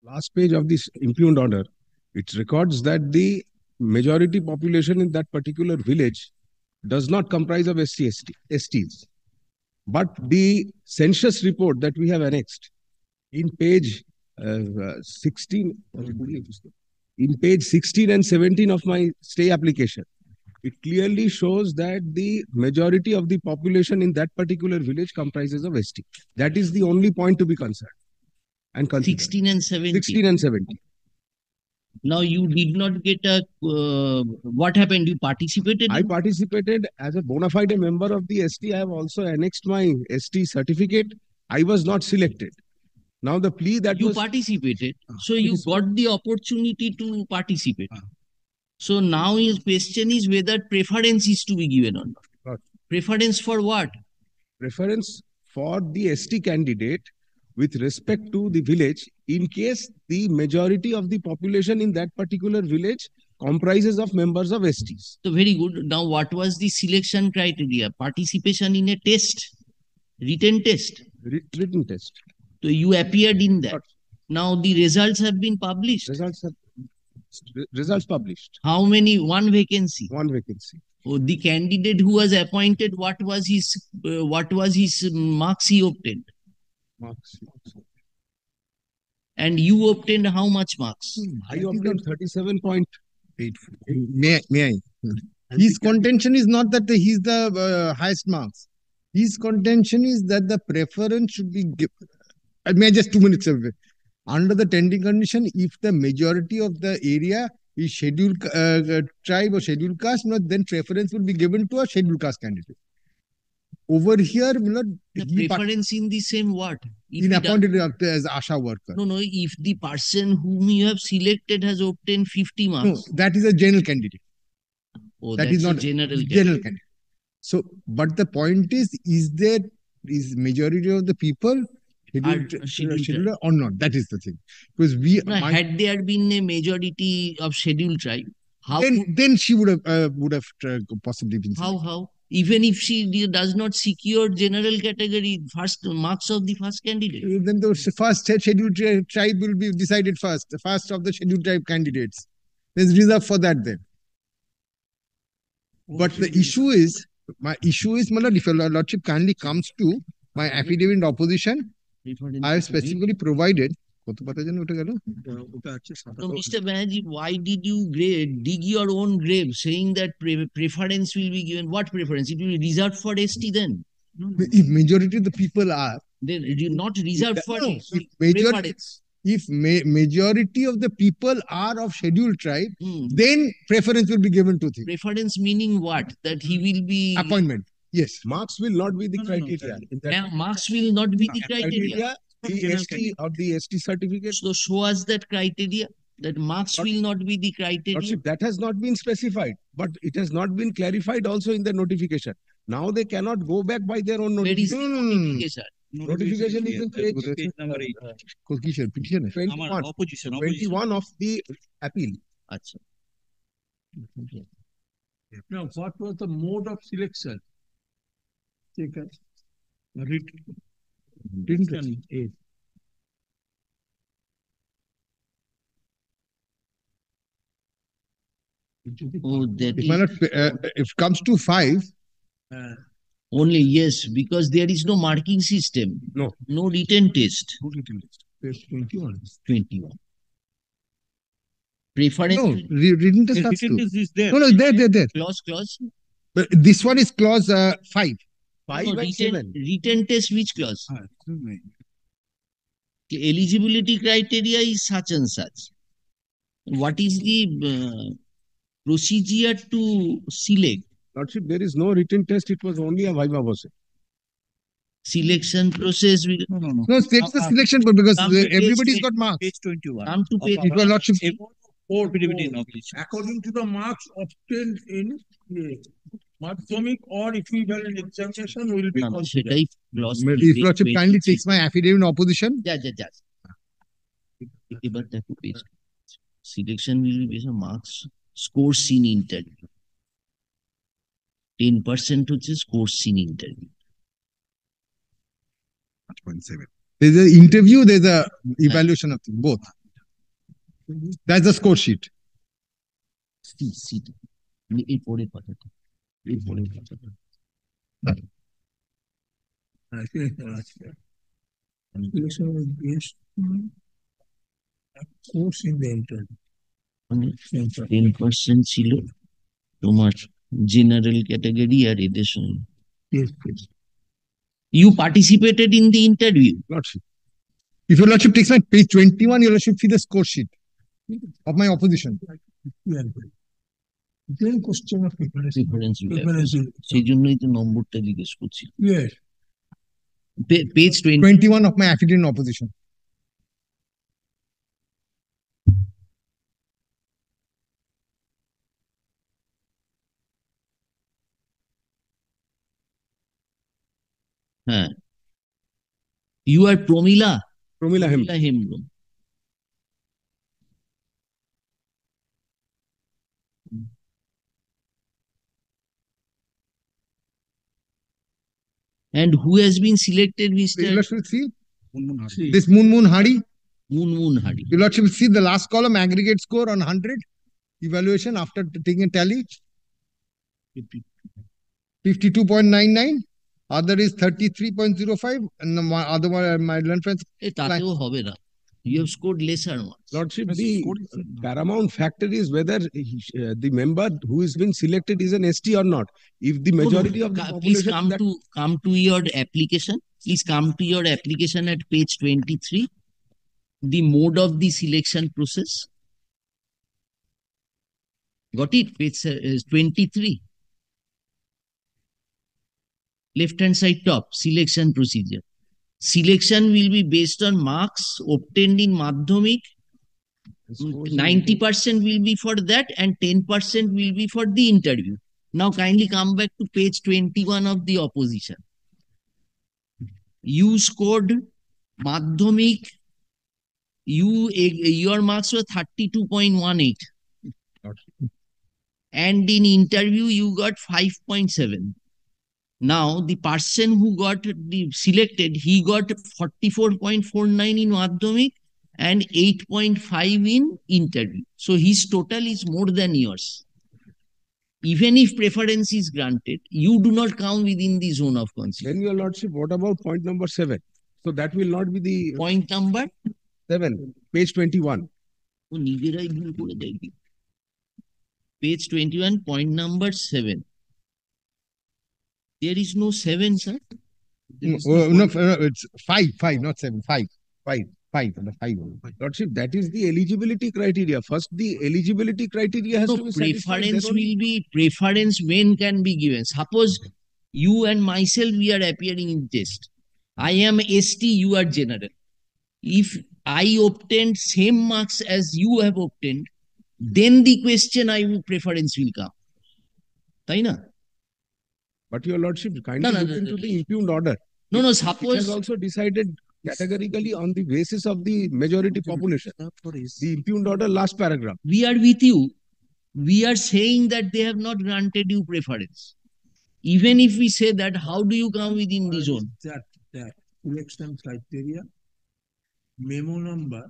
Last page of this impugned order, it records that the majority population in that particular village does not comprise of STs. But the census report that we have annexed in page 16, in page 16 and 17 of my stay application, it clearly shows that the majority of the population in that particular village comprises of ST. That is the only point to be concerned and considered. 16 and 17. 16 and 17. Now you did not get a, what happened? You participated? I participated as a bona fide member of the ST. I have also annexed my ST certificate. I was not selected. Now the plea that you participated, so you got the opportunity to participate. So now his question is whether preference is to be given or not. Preference for what? Preference for the ST candidate with respect to the village in case the majority of the population in that particular village comprises of members of STs. So very good. Now what was the selection criteria? Participation in a test, written test. Written test. So you appeared in that. Now the results have been published. Results published. How many? One vacancy. One vacancy. Oh, the candidate who was appointed, what was his marks he obtained? Marks. And you obtained how much marks? I obtained 37.8. May I? His contention is not that he's the highest marks. His contention is that the preference should be given. May I just 2 minutes away? Under the tending condition, if the majority of the area is scheduled tribe or scheduled caste, then preference will be given to a scheduled caste candidate. Over here, the preference in the same what? In appointed as Asha worker. No, if the person whom you have selected has obtained 50 marks. No, that is a general candidate. Oh, that is not general candidate. So, but the point is majority of the people scheduled or not? That is the thing. Because had there been a majority of scheduled tribe, then she would have possibly been. How? Even if she does not secure general category first marks of the first candidate, then the first scheduled tribe will be decided first. The first of the scheduled tribe candidates. There's reserve for that then. But the issue is, if your lordship kindly comes to my affidavit in opposition, I have specifically provided. So, Mr. Banerjee, why did you dig your own grave saying that preference will be given? What preference? It will be reserved for ST then? If majority of the people are. Then it will not reserved for preference. If majority of the people are of scheduled tribe, then preference will be given to him. Preference meaning what? That he will be... Appointment. Yes. Marks will not be the criteria. Marks will not be the criteria. The ST or the ST certificate. So show us that criteria. That marks will not be the criteria. That has not been specified, but it has not been clarified also in the notification. Now they cannot go back by their own notification. Where is the notification? Notification is in page number 21 of the appeal. Achha. Now, what was the mode of selection? Oh, that if it comes to 5. Only, yes, because there is no marking system. No written test. No written test. Page 21. 21. Preference. No, written test is there. No, there. Clause. But this one is clause 5. 5 and 7. Written test, which clause? The eligibility criteria is such and such. What is the procedure to select? Lordship, there is no written test. It was only a viva voce. Selection process. No, that's the selection because everybody's got marks. Page 21. Come to page. Lordship. According to the marks obtained in Madhyamik or equivalent examination will be considered. If Lordship kindly takes my affidavit in opposition. Selection will be based on marks. Scores in interview. 10% হচ্ছে scores in interview. There's an interview, there's a evaluation of both. That's the score sheet. এই পরের কথাটা, এই পরের কথাটা। Calculation is based on a course in the interview. 10% ছিল তোমার general category আর এদের সঙ্গে। Yes, yes. You participated in the interview. Lordship. If your lordship takes my page 21, your lordship see the score sheet of my opposition. Then question of preference. Preference will have. Preference. সেই জন্যই তো নম্বরটা জিজ্ঞেস করছি। Yes. Page 21 of my affidavit in opposition. হ্যাঁ, you are Promila Promila Hem. Hembrom. And who has been selected, Your Mr. lordship will see this Moon Hari. Moon Hari? Your lordship will see the last column aggregate score on 100 evaluation after taking a tally. 52.99. Other is 33.05, and the other one, my learned friends. তাতেও হবে না. You have scored lesser marks. Lordship, the paramount factor is whether the member who has been selected is an ST or not. If the majority of the Please population come to your application. Please come to your application at page 23. The mode of the selection process. Got it? Page 23. Left hand side top, selection procedure. Selection will be based on marks obtained in Madhyamik. 90% will be for that and 10% will be for the interview. Now kindly come back to page 21 of the opposition. You scored Madhyamik, your marks were 32.18. And in interview you got 5.7. Now, the person who got selected, he got 44.49 in Madhyamik and 8.5 in interview. So, his total is more than yours. Even if preference is granted, you do not come within the zone of consideration. then your lordship, what about point number 7? So that will not be the Point number 7, page 21. ও নিজেরাই ভুল করে দেয় কি? Page 21, point number 7. There is no 7, sir. No, it's 5, not 7, 5. The 5. Lordship, that is the eligibility criteria. First, the eligibility criteria has No, to be satisfied. preference Then only- will be, preference when can be given. Suppose you and myself, we are appearing in test. I am ST, you are general. If I obtained same marks as you have obtained, then the question preference will come. তাই না? But your lordship, kindly No, look into the impugned order. No, It has suppose also decided categorically on the basis of the majority population. The impugned order, last paragraph. we are with you. We are saying that they have not granted you preference. Even if we say that, how do you come within the zone? That selection criteria, memo number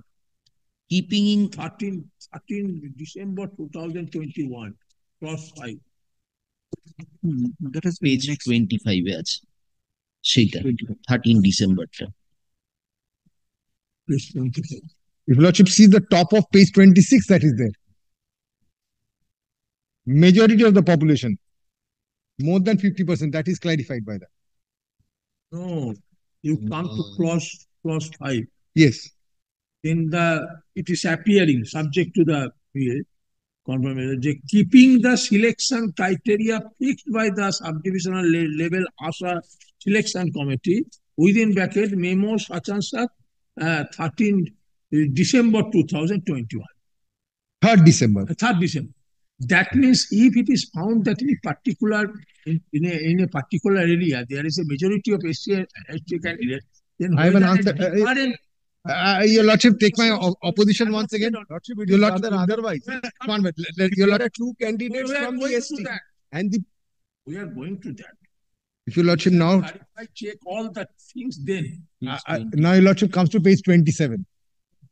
Keeping in 13 December 2021, cross 5. that is page 25 এ আছে সেইটা 13 ডিসেম্বরটা। Page 25. If lordship sees the top of page 26, that is there. Majority of the population, more than 50%, that is clarified by that. No, you come to clause 5. Yes. It is appearing subject to the confirmation. Keeping the selection criteria fixed by the subdivisional level Asha selection committee within bracket memo such and such 13 December 2021. 3rd December. 3rd December. That means if it is found that in a particular in a particular area there is a majority of SC candidates, then I have an whether answer. a different Your lordship, take my opposition once again. Lordship, it Your is lordship, rather otherwise. One minute. There are two candidates We are from the going ST. to that. And the We are going to that. If your lordship now, I check all the things then. now your lordship comes to page 27.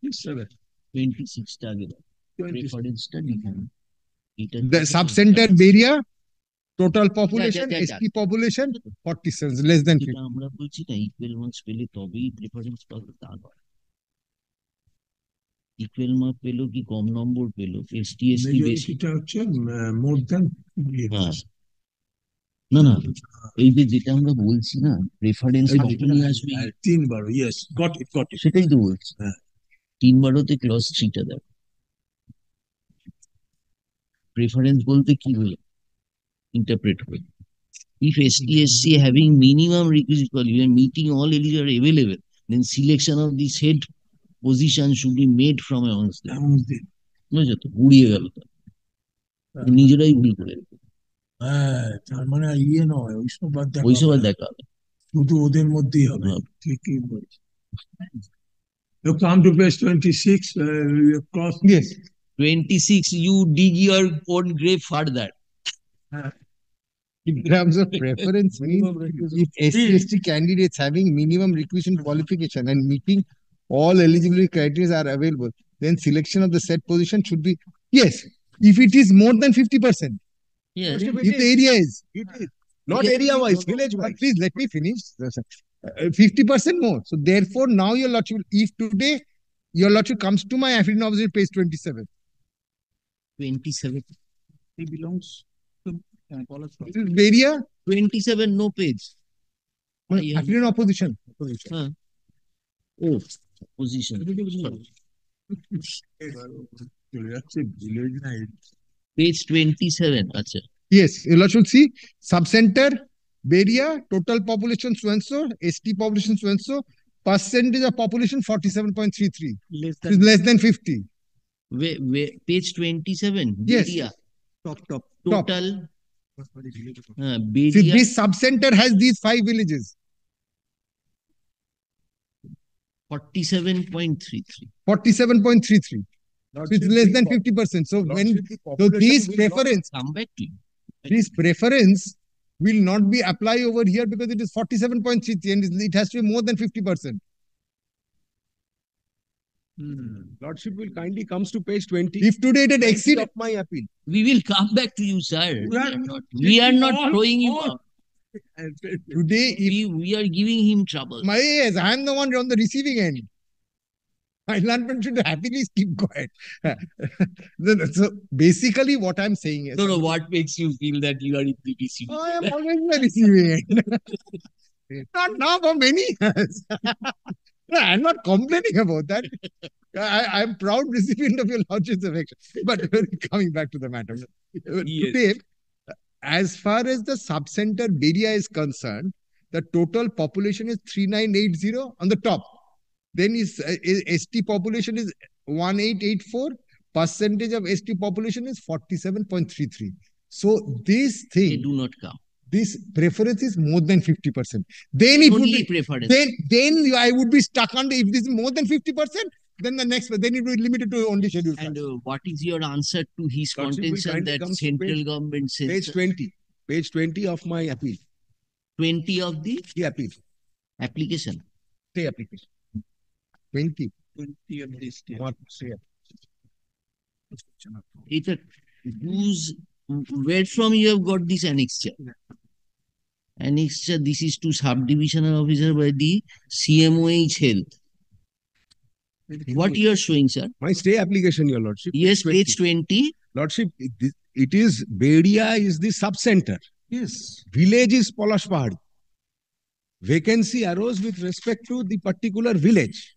Yes, sir. 26 টা আগে দাও। 26. রেফারেন্সটা লিখুন। এটা The sub-center area, total population, যা, যা। ST population, 47, less than যেটা 50. আমরা বলছি না ইকুয়াল মার্কস পেলে তবেই প্রেফারেন্স পাবে তা নয়। ইকুয়াল মার্ক পেলো কি কম নম্বর পেলো, এসটি এসটি বেশি। মেজরিটিটা হচ্ছে মোর দ্যান হ্যাঁ। না না, এই যে যেটা আমরা বলছি না প্রেফারেন্স কখনই আসবে, 3 বার, yes, got it, got it. সেটাই তো বলছি। হ্যাঁ। 3 বারোতে ক্লজ 3টা দেখো। প্রেফারেন্স বলতে কি হলো ইন্টারপ্রেট হবে, if STSC having minimum requisite qualification meeting all eligible are available, then selection of the said position should be made from amongst them. বুঝছো তো, গুড়িয়ে গেল তো, নিজেরাই ভুল করে। হ্যাঁ, তার মানে ইয়ে নয়, ওইসব বাদ দেখা ওইসব হবে আর না, দেখা হবে। শুধু ওদের মধ্যেই হবে। হ্যাঁ। ঠিকই বলছি। You come to page 26, you cross. Yes. 26 you dig your own grave further. In terms of preference, means if SC/ST candidates having minimum requisite qualification and meeting all eligibility criteria are available, then selection of the said position should be, yes, if it is more than 50%. Yes. If the area is, Not area wise, village but wise. please let me finish. 50% more. So therefore, now your lordship, if today your lordship comes to my affidavit opposite page 27, 27. He belongs to this is area, 27 no page. Yeah. affidavit opposition. Huh. Oh, position. Sorry. চলে যাচ্ছে village না, Page 27. আচ্ছা। Yes, your lordship see subcenter, area, total population so and so, ST population so and so, percentage of population 47.33, is less than 50. Page 27. Yes. Beria. Top. Total. See, Beria. this subcenter has these 5 villages. 47.33. 47.33. So it's less than 50%. So when so these preference, Come back to you. this preference will not be applied over here because it is 47.33 and it has to be more than 50%. Lordship will kindly comes to page 20. If today it had exceeded, Of my appeal. We will come back to you, sir. We are not throwing you out. today if We are giving him trouble. yes, I am the one on the receiving end. My landman should happily keep quiet. So basically what I'm saying is, No, what makes you feel that you are in the receiving? I am always in the receiving end. Not now, for many years. No, I'm not complaining about that. I'm proud recipient of your lordship's affection. But coming back to the matter, today, as far as the subcenter area is concerned, the total population is 3980 on the top. Then is ST population is 1884. Percentage of ST population is 47.33. So this They thing, do not come. this preference is more than 50%. Then it would Only be preference. then I would be stuck under, if this is more than 50%, then the next, then it will be limited to only scheduled And castes. what is your answer to his Lordship will contention kindly that come to central page- government says Page 20. Page 20 of my appeal. 20 of the The appeal. application? Stay application. 20. What say? It's a whose, where from you have got this annexure? Annexure, this is to subdivisional officer by the CMOH Health. What you are showing, sir? My stay application, your lordship. Yes, page 20. Lordship, it is Bedia is the sub-center. Yes. Village is Polash Pahadi. Vacancy arose with respect to the particular village.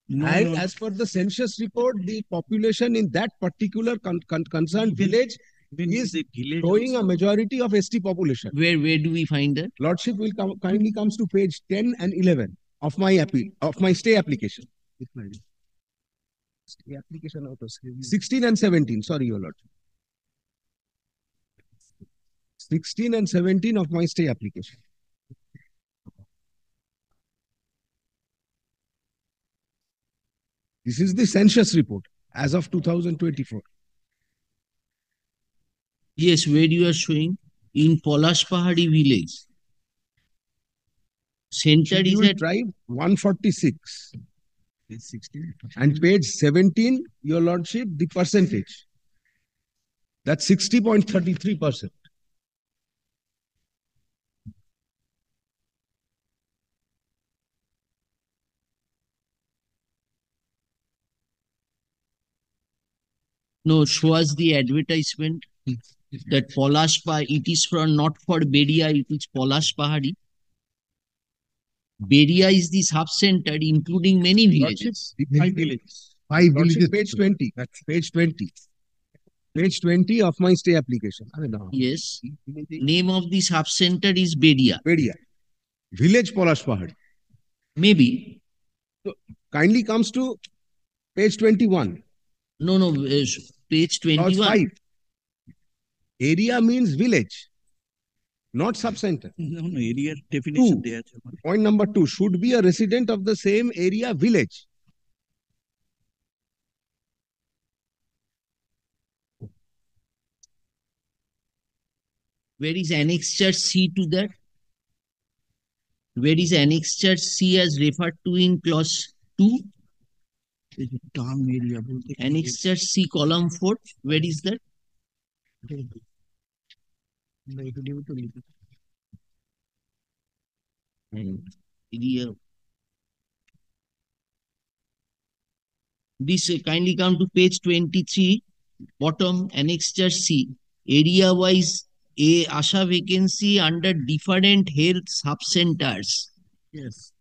And as per the census report, the population in that particular concerned village is showing a majority of ST population. Where do we find that? Lordship will kindly comes to page 10 and 11 of my appeal, of my stay application. Stay application out of 16 and 17, sorry, your lordship. 16 and 17 of my stay application. This is the census report as of 2024. Yes, where you are showing in Polash Pahadi village. Center is Scheduled at tribe 146. And page 17, your lordship, the percentage. That's 60.33%. No, show us the advertisement that it is from not for Beria, it is Polash Pahari. Beria is the sub-center including many villages. The 5 villages. Five Lordship, villages. page 20. That's page 20. Page 20 of my stay application. Yes. Name of the sub-center is Beria. Bedia. Village Polash Pahad. Maybe. Kindly comes to page 21. No, page Clause 21. 5. Area means village, not sub-center. No, area definition there. Point number 2, should be a resident of the same area village. Where is annexure C to that? Where is annexure C as referred to in clause 2? Town area. Annexure C column 4. Where is that? Area. This kindly come to page 23, bottom annexure C. Area wise a Asha vacancy under different health sub-centers. Yes.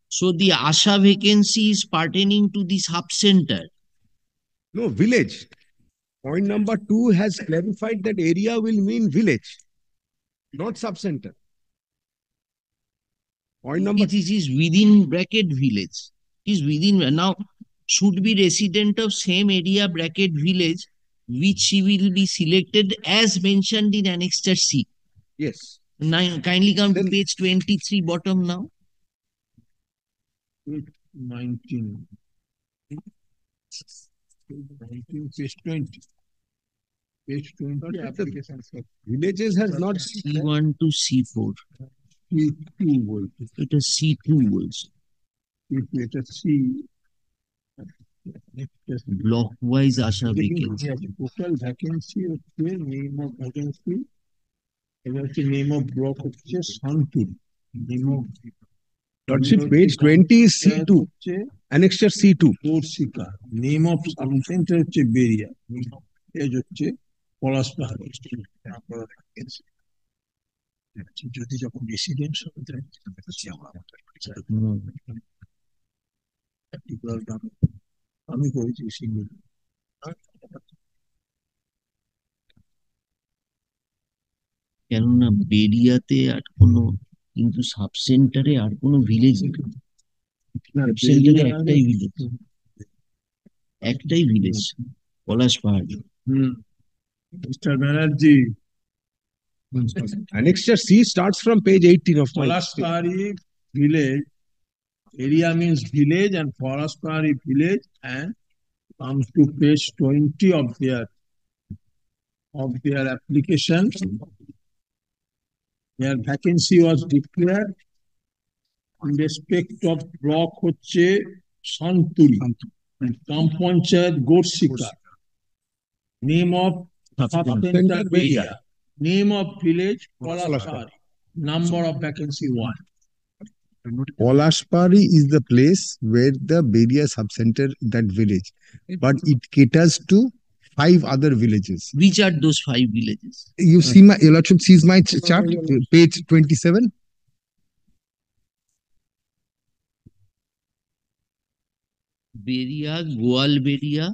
So the Asha vacancy is pertaining to the sub-center. No, village. Point number 2 has clarified that area will mean village, not sub-center. Point number It is within bracket village. It is within, now should be resident of same area bracket village which will be selected as mentioned in annexure C. yes. Now, kindly come to Then- page 23 bottom now. 19. 19, page 20. Page 20, application Villages has not C1 to C4. C2 বলছে It is C2 also. এটা C Block wise Asha vacancy. Total vacancy হচ্ছে name of vacancy এটা হচ্ছে name of block হচ্ছে শান্তির name of Lordship, page 20 is C2, হচ্ছে annexure C2. Corsica name of sub centre হচ্ছে বেরিয়া age হচ্ছে পলাশ পাহাড় যদি যখন রেসিডেন্স আমি করেছি সিঙ্গল কেননা বেরিয়াতে আর কোনো কিন্তু সাব সেন্টারে আর কোনো ভিলেজ নেই। সাব সেন্টারে একটাই ভিলেজ, একটাই ভিলেজ পলাশ পাহাড়ি। Mister Banerjee Annexure C starts from page 18 of my পলাশ পাহাড়ি village area means village and Forest Pahari village and comes to page 20 of their application. Their vacancy was declared in respect of block হচ্ছে Santuri, Kam Panchayat Gorsika. Name of center area. Name of village Polash Pahari. Number of vacancy 1. Polashpari is the place where the Beria subcenter, that village, but it caters to 5 other villages. Which are those 5 villages? You see my, your lordship sees my chart, page 27. বেরিয়া, গোয়াল বেরিয়া,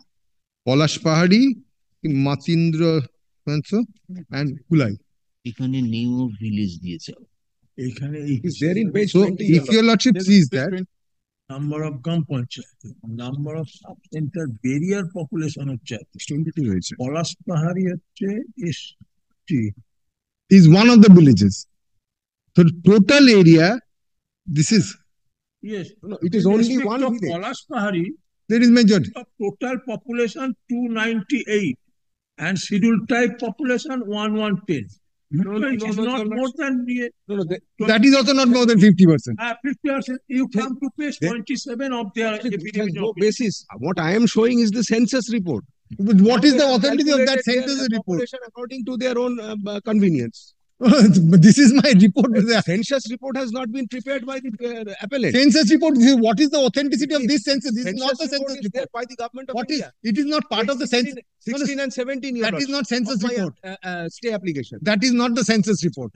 Polashpahari, Matindra, and Kulai. এখানে name of village দিয়েছে। এখানে It's there in page So 20. if your lordship sees that, number of Kam Panchayat, number of sub-center barrier population হচ্ছে পলাশ পাহাড়ি হচ্ছে ST. is one of the villages. So total area, this is, Yes. No, it is only one of village. পলাশ পাহাড়ি there is majority. of total population 298 and scheduled type population 1110. It is not more than That is also not more than 50%. 50%. You come to page Then- 27 of their It has epidemic no office. basis. What I am showing is the census report. But what is the How they have authenticity of that calculated their census report? population according to their own convenience. But this is my report. The census report has not been prepared by the appellant. Census report. What is the authenticity of this census? This is not the census is there report. by the government of What is? India. It is not part of the census. 16 and 17 year That is not census of my, report. stay application. That is not the census report.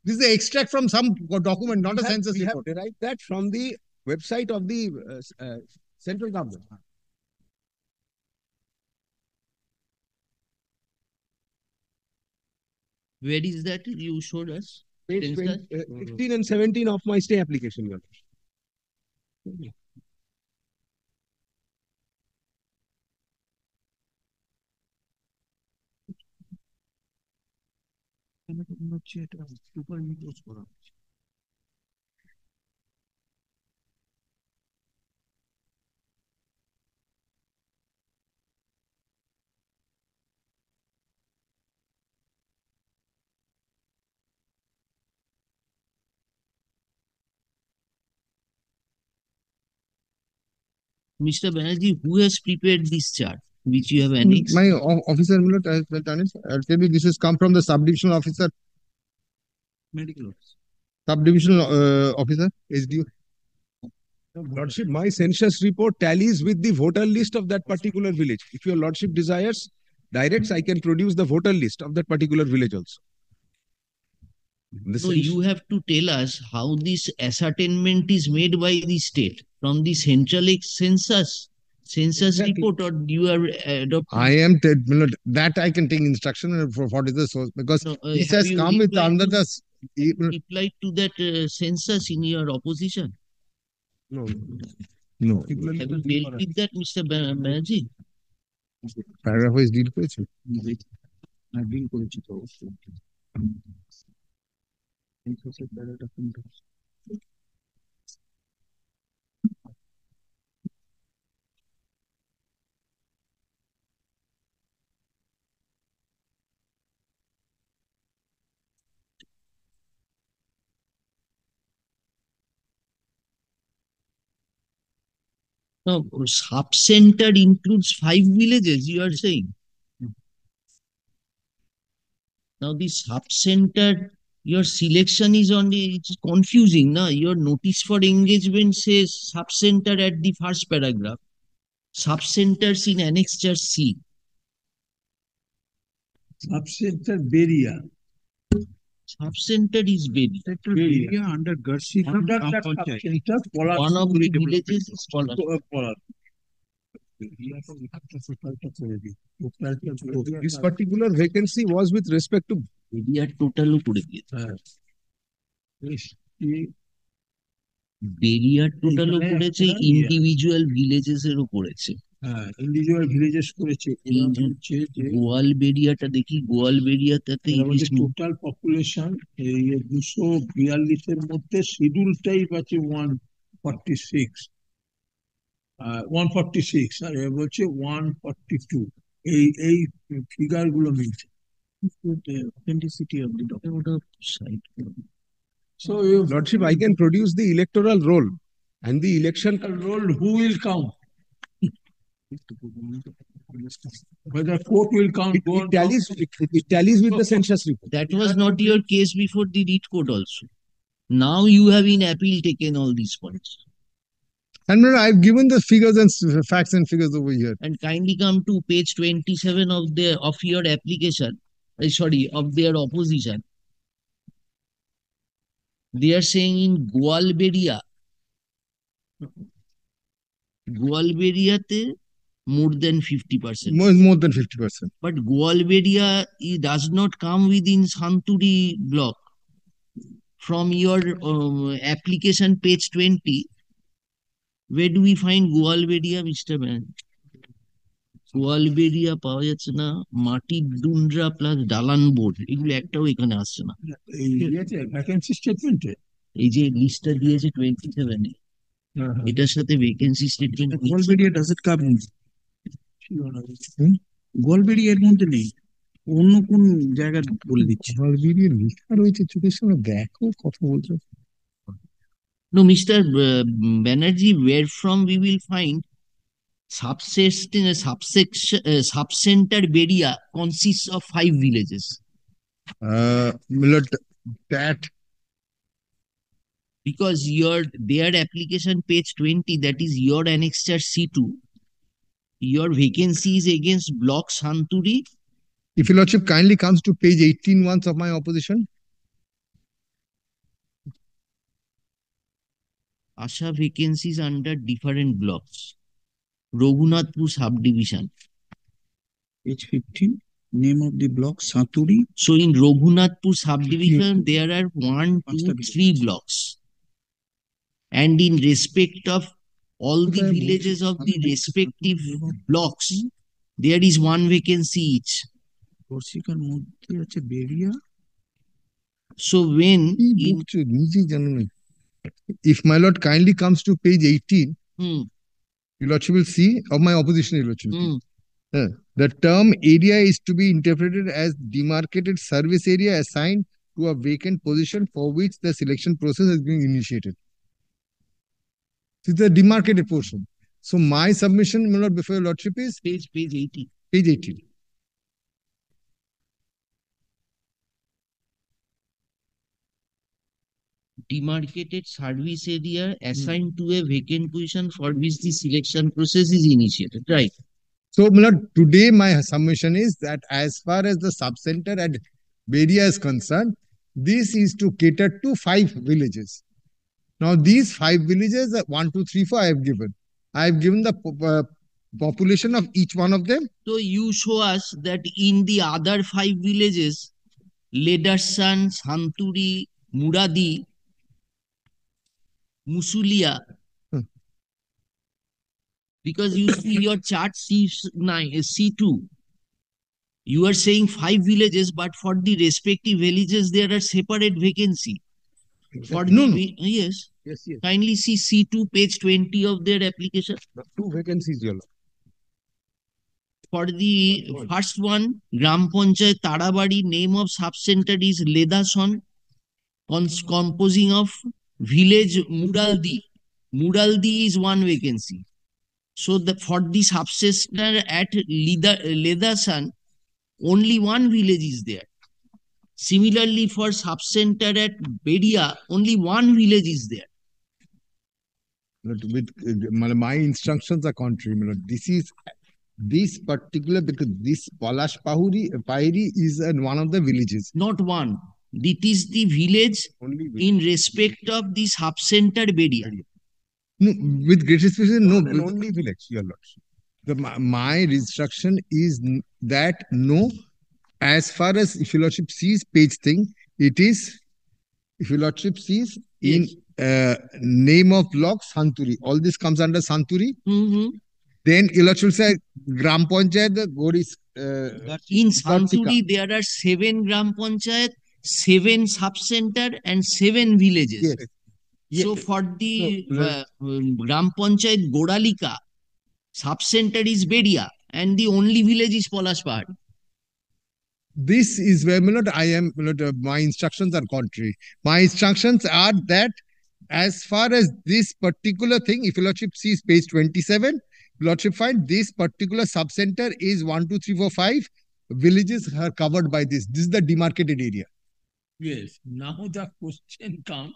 This is the extract from some document, not a census We have report. derived that from the website of the central government. Where is that you showed us? Page Census? 16 and 17 of my stay application. Your Lordship. Mr. Banerjee, who has prepared this chart which you have annexed? My officer has done it. I'll tell you, this has come from the subdivisional officer. Medical office. Subdivisional officer, SDO. Lordship, my census report tallies with the voter list of that particular village. If your Lordship desires, directs, I can produce the voter list of that particular village also. So you have to tell us how this ascertainment is made by the state from the central census Exactly. report, or you are adopting. I am that I can take instruction for what is the source, because No, this have has you come with replied under to- the replied to that census in your opposition. No. no Have you dealt with that, Mr. Banerjee? paragraph is deal করেছে I deal করেছি তো অবশ্যই। census-এর প্যারাটা কোনটা? No, sub-center includes 5 villages, you are saying. Now, the sub-center, your selection is only, it's confusing, na? Your notice for engagement says sub-center at the first paragraph. Sub-centers in annexure C. Subcenter Beria. Sub-center is very. Sector Area. area under Garsi Under that subcenter, Polar One of the villages is Polar. Polar. This particular vacancy was with respect to Area total করে দিয়েছে। Barrier টোটালও এখানে করেছে, একটা individual villages এরও করেছে। হ্যাঁ, individual villages করেছে। এই যে হচ্ছে যে গোয়াল বেরিয়াটা দেখি, গোয়াল বেরিয়াটাতে টোটাল পপুলেশন 242 এর মধ্যে শিডিউল টাইপ আছে 146, 146 আর এ বলছে 142। এই ফিগার গুলো মিলছে। authenticity of the document. ওটা side So Lordship, I can produce the electoral roll and the election. roll, who will count? Whether court will count. It tallies with the census report. That was not your case before the writ court also. Now you have in appeal taken all these points. and I've given the figures and facts and figures over here. And kindly come to page 27 of your application, sorry, of their opposition. They are saying in Goalberiate more than 50%. More than 50%. But Goalberia does not come within Santuri block. From your application page 20, where do we find Goalberia, Mr. Man? গোয়ালবেরিয়া পাওয়া যাচ্ছে না, মাটির ডুন্ড্রা plus ডালান board, এগুলো একটাও এখানে আসছে না। Vacancy স্টেটমেন্টে এই যে লিস্টটা দিয়েছে 27 এ, এটার সাথে vacancy statement Golberia does it come in? Golberia এর মধ্যে নেই। অন্য কোন জায়গা বলে দিচ্ছে। ঘর বেরিয়ে লেখা রয়েছে চোখের সামনে, দেখো কথা বলছো। No, Mr. Banerjee, where from we will find subcenter area consists of 5 villages. Milord, that Because their application page 20, that is your annexure C2, your vacancy is against block Santuri. if your lordship kindly comes to page 18 once of my opposition. Asha vacancies under different blocks. Raghunathpur subdivision. Page 15, name of the block Saturi. So in Raghunathpur subdivision, there are 1, 2, 3 blocks. And in respect of all the villages of the respective blocks, there is 1 vacancy each. বর্ষিকার মধ্যে আছে বেরিয়া। So when কি in বকছো, নিজেই জানো না। If my lord kindly comes to page 18, your lordship will see of my opposition, your lordship. The term area is to be interpreted as demarcated service area assigned to a vacant position for which the selection process has been initiated. It's the demarcated portion. So my submission, my lord, before your lordship is page 80. page 18. Demarcated service area assigned to a vacant position for which the selection process is initiated, right? So, my lord, today my submission is that as far as the subcenter at Beria is concerned, this is to cater to 5 villages. Now, these 5 villages, 1, 2, 3, 4, I have given. I have given the population of each one of them. So you show us that in the other 5 villages, Ledersan, Santuri, Muradi, Musulia, because you see your chart C9, C2, you are saying 5 villages, but for the respective villages, there are separate vacancy. For No, no. Yes. Yes, yes. Kindly see C2, page 20 of their application. The 2 vacancies, your lord. For the first one, Gram Panchayat Tarabadi, name of subcenter is Ledason, composing of village Muraldi. Muraldi is 1 vacancy. So for the subcenter at Ledasan, only 1 village is there. Similarly, for subcenter at Bedia, only 1 village is there. With my instructions are contrary. This is this particular, because this Palash Pahiri is one of the villages. Not one. It is the village in respect of the subcenter Bedia. No, with great respect, no. Only village, your lordship. My instruction is that no, as far as if your lordship sees page thing, it is, if your lordship sees in name of block Santuri, all this comes under Santuri. Then your lordship say Gram Panchayat, what is in Santuri, there are 7 Gram Panchayat, 7 subcenter, and 7 villages. Yes. So for the Gram Panchayat Godalika, subcenter is Bedia, and the only village is Polashpahad. This is where my instructions are contrary. My instructions are that as far as this particular thing, if your lordship sees page 27, lordship find this particular subcenter is 1, 2, 3, 4, 5 villages are covered by this. This is the demarcated area. Yes. Now the question comes.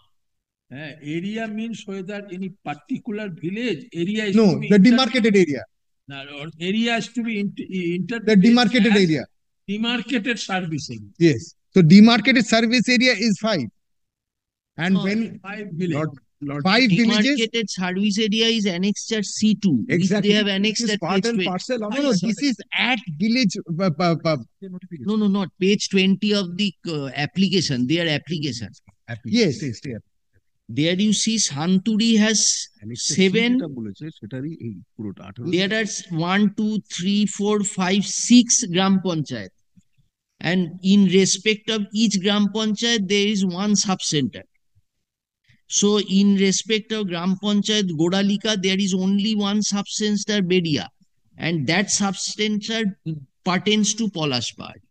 Area means whether any particular village area is No, to be the demarcated area. Now, area is to be The demarcated area. Demarcated service area. Yes. So demarcated service area is 5. And when 5 villages. 5 villages. Demarcated service area is annexure C2. Exactly. Which they have annexed It is at part page and 20. parcel of No, this is at village. No, not page 20 of the application, their application. Yes. There you see Santuri has 7. There are 1, 2, 3, 4, 5, 6 Gram Panchayat. And in respect of each Gram Panchayat, there is 1 subcenter. So in respect of Gram Panchayat Godalika, there is only 1 subcenter Bedia. And that subcenter pertains to Polashpahad.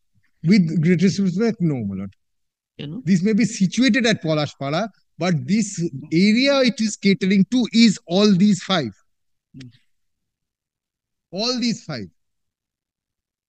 With great respect, no, my lord. You know? This may be situated at Palashpara, but this area it is catering to is all these five. All these five.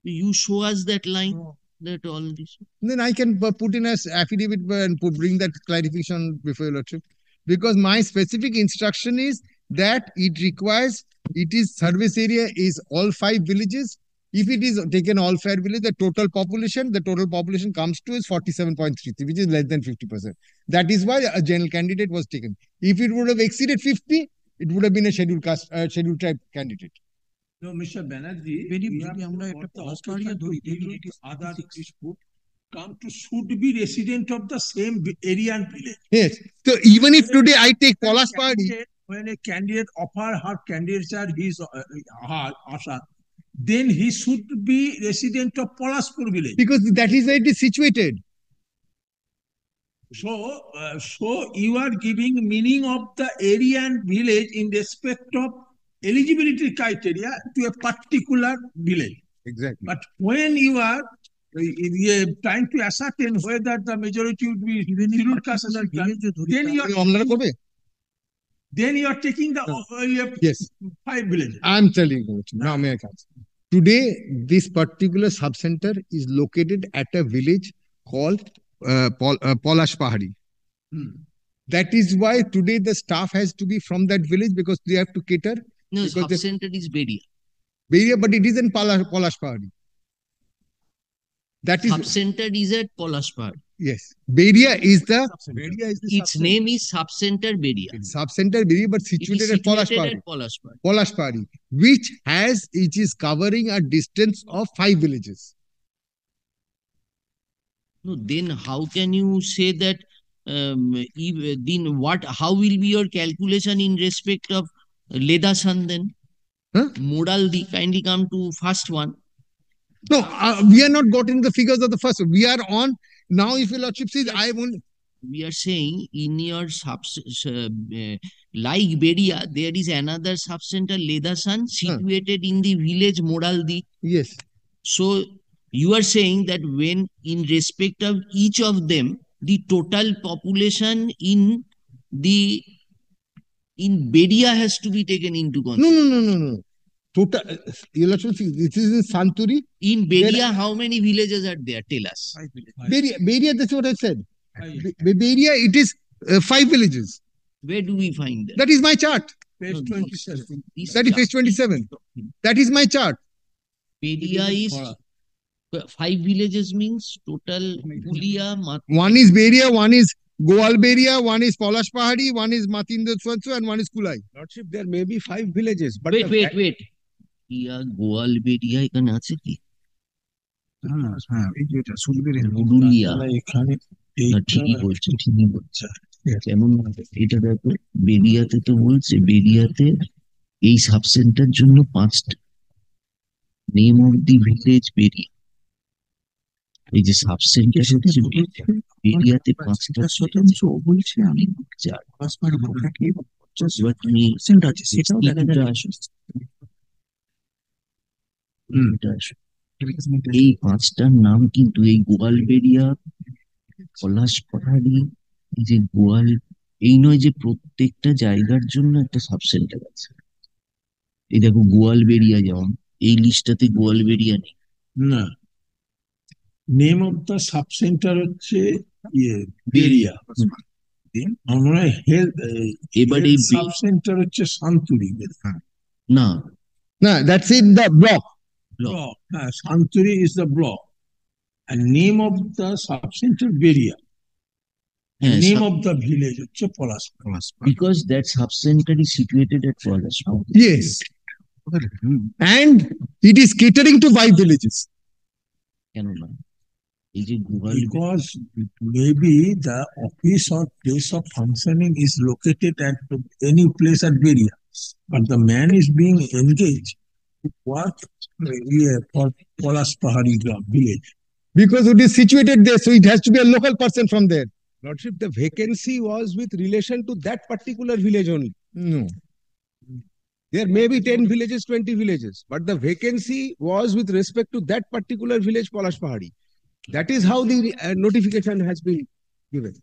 You show us that line, that all this. Then I can put in as affidavit and bring that clarification before your lordship. Because my specific instruction is that it requires, it is service area is all five villages. If it is taken all five villages, the total population comes to is 47.33, which is less than 50%. That is why a general candidate was taken. If it would have exceeded 50, it would have been a scheduled caste, scheduled tribe candidate. No, Mr. Banerjee, Very we have যদি আমরা to একটা got the Palashbari occasion to ধরি, deal then with it is other 56. dispute come to should be resident of the same area and village. Yes. So even if today I take Palashpari, When a candidate offer her candidature, her Asha, then he should be resident of Polaspur village. because that is where it is situated. So you are giving meaning of the area and village in respect of eligibility criteria to a particular village. Exactly. But when you are trying to ascertain whether the majority would be scheduled caste or not, then you are taking the Yes. five villages. I'm telling you, now may I come? Today, this particular subcenter is located at a village called Polash Pahari. That is why today the staff has to be from that village because they have to cater. No, Because the- sub-center is Beria. Beria, but it is in Polash Pahari. That is, Sub-center is at Polaspar. yes. Beria is the Its name is sub-center Beria. subcenter Beria, but It is situated at Polash situated Pahari. at Polaspar. Polash Pahari, which it is covering a distance of 5 villages. No, then how can you say that? Then what? How will be your calculation in respect of Ledasan then? Huh? Modaldi, kindly come to first one. No, we are not got in the figures of the first one. We are on now. If your lordship says, I won't. We are saying in your like Beria, there is another sub-center Ledasan situated in the village Modaldi. Yes. So you are saying that when in respect of each of them, the total population in Beria has to be taken into No, consideration. no. Total, your lordship, this is in Santuri. In Beria, how many villages are there? Tell us. Beria, that's what I said. Beria, it is 5 villages. Where do we find that? That is my chart. Page 27. That is page 27. That is my chart. Beria is 5 villages means total Pulia, One is Beria, one is Goal Beria, one is Polash Pahari, one is Matinder Swansu, and one is Kulai. Lordship, there may be 5 villages, but wait. ইয়া গোয়াল বেরিয়া এখানে আছে কি? হ্যাঁ এই যেটা সুলবের মুডুলিয়া। এখানে ঠিকই বলছে। কেমন এটা দেখো, বেরিয়াতে তো বলছে, বেরিয়াতে এই সাবসেন্টার জন্য 5টা নেম অফ দি ভিলেজ বেরিয়া। এই যে সাবসেন্টার হচ্ছে বেরিয়াতে 5টা শতাংশ বলছে আমি 4। এবার তুমি আছে সেটাও দেখা আসো, এই 5টার নাম কিন্তু এই গোয়ালবেড়িয়া, পলাশ পাহাড়ি, এই যে গোয়াল, এই নয় যে প্রত্যেকটা জায়গার জন্য একটা সাবসেন্টার আছে। এই দেখো গোয়ালবেড়িয়া, যেমন এই লিস্টটাতে গোয়ালবেড়িয়া নেই। না, name of the sub centre হচ্ছে বেরিয়া। আমরা এবার এই সাব সেন্টার হচ্ছে শান্তুরি। না, That's in the block. Block. Santuri is the block. And name of the sub-center Beria. হ্যাঁ, Name of the village হচ্ছে Palashpur. because that sub-center is situated at Polaspur. Yes. And it is catering to 5 villages. কেন না? এই যে গোয়াল, Because maybe the office or place of functioning is located at any place at Beria. But the man is being engaged to work for Polaspahari village. Because it is situated there, so it has to be a local person from there. Lordship, the vacancy was with relation to that particular village only. No. There may be 10 villages, 20 villages, but the vacancy was with respect to that particular village, Polash Pahari. That is how the notification has been given.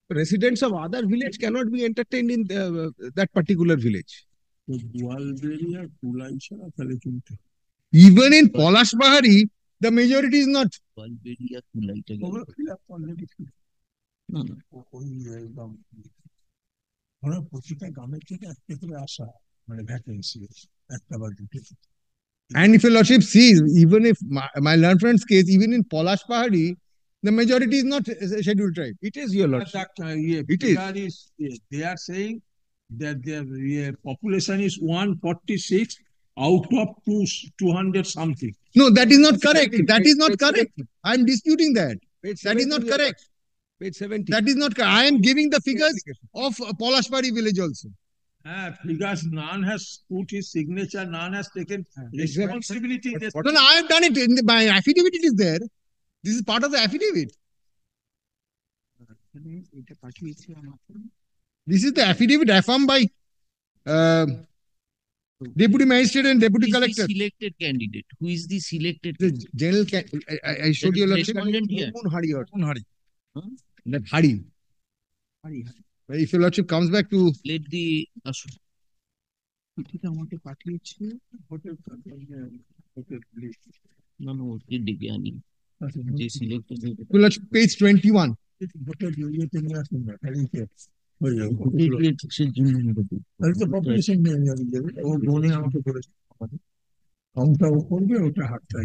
Residents of other village cannot be entertained in that particular village. Even in Palashpahari, the majority is not. Bulgaria কুলাইটা গেল। না, না। প্রতিটা গ্রামের থেকে একটা করে আসা মানে ভ্যাকেন্সি একটা বা দুটো। And if your lordship sees, even if my learned friend's case, even in Palashpahari, the majority is not scheduled tribe. It is your lordship. It is. They are saying that their population is 146 out of 200 something. No, that is not correct. That is not correct. I am disputing that. That is not correct. Page 70. That is not correct. I am giving the figures of Palashpahari village also. Figures, none has put his signature, none has taken responsibility. No, I have done it. My affidavit it is there. This is part of the affidavit. This is the affidavit affirmed by Deputy Magistrate and Deputy Collector. Who is the selected candidate? Who is the selected The candidate? general, I showed you lordship. Respondent here. That Hari. If your lordship comes back to Let the Asha. No, no, ওকে ডেকে আনি। যে selected your lordship, page 21. কিসের জন্য হবে? Population ও বনে আমাকে বলেছে counter করবে ওটা হাতটা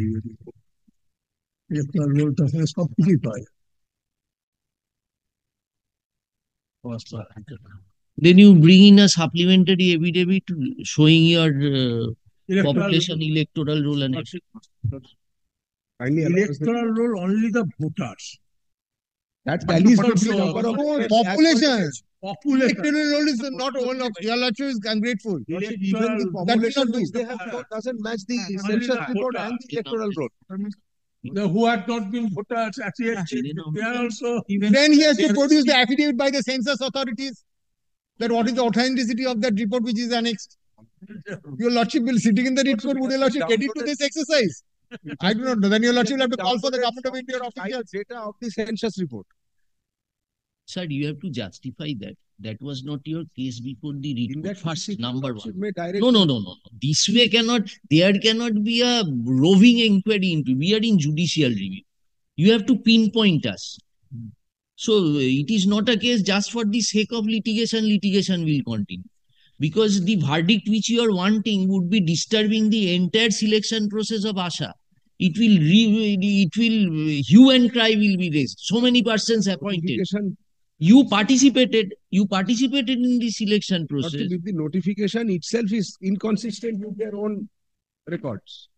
একটা রোলটা সব কিছুই পায়। Then you bring in a supplementary affidavit showing your population, electoral roll and everything. Electoral roll only the voters. That tallies But with the also number of Population. Population. Electoral roll is not all of your lordship is ungrateful. even the Electoral population do. which they have got doesn't match the census report and the electoral roll. who have not been voters actually they are also Then he has to produce the affidavit by the census authorities that what is the authenticity of that report which is annexed. Your lordship will sitting in the report, would your lordship get into this exercise? I do not know. Then your lordship will have to call for the government of India officials. Data of the census report. Sir, you have to justify that. That was not your case before the In report. that First, case, number lordship one. may direct No, no, no, no, no. This way cannot, there cannot be a roving inquiry into. We are in judicial review. You have to pinpoint us. So it is not a case just for the sake of litigation, litigation will continue. Because the verdict which you are wanting would be disturbing the entire selection process of Asha. It will, hue and cry will be raised. So many persons appointed. notification. You participated in the selection process. Lordship, if the notification itself is inconsistent with their own records.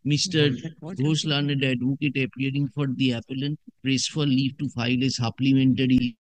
Mr. Ghosh, learned advocate appearing for the appellant, press for leave to file a supplementary